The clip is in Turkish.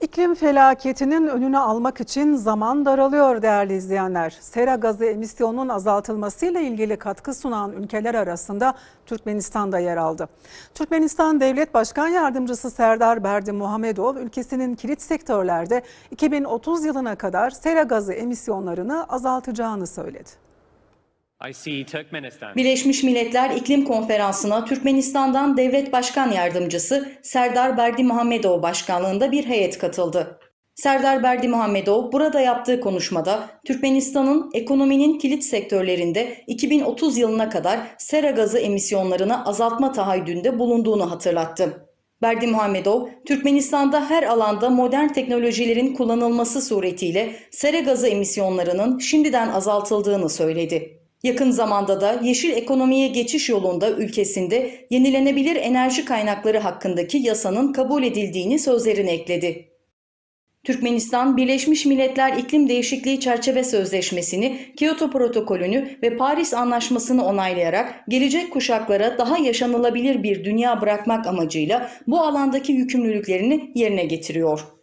İklim felaketinin önünü almak için zaman daralıyor değerli izleyenler. Sera gazı emisyonunun azaltılmasıyla ilgili katkı sunan ülkeler arasında Türkmenistan da yer aldı. Türkmenistan Devlet Başkan Yardımcısı Serdar Berdimuhamedov ülkesinin kilit sektörlerde 2030 yılına kadar sera gazı emisyonlarını azaltacağını söyledi. Birleşmiş Milletler İklim Konferansı'na Türkmenistan'dan Devlet Başkan Yardımcısı Serdar Berdimuhamedov başkanlığında bir heyet katıldı. Serdar Berdimuhamedov burada yaptığı konuşmada Türkmenistan'ın ekonominin kilit sektörlerinde 2030 yılına kadar sera gazı emisyonlarını azaltma taahhüdünde bulunduğunu hatırlattı. Berdimuhamedov, Türkmenistan'da her alanda modern teknolojilerin kullanılması suretiyle sera gazı emisyonlarının şimdiden azaltıldığını söyledi. Yakın zamanda da yeşil ekonomiye geçiş yolunda ülkesinde yenilenebilir enerji kaynakları hakkındaki yasanın kabul edildiğini sözlerine ekledi. Türkmenistan, Birleşmiş Milletler İklim Değişikliği Çerçeve Sözleşmesi'ni, Kyoto Protokolünü ve Paris Anlaşması'nı onaylayarak gelecek kuşaklara daha yaşanılabilir bir dünya bırakmak amacıyla bu alandaki yükümlülüklerini yerine getiriyor.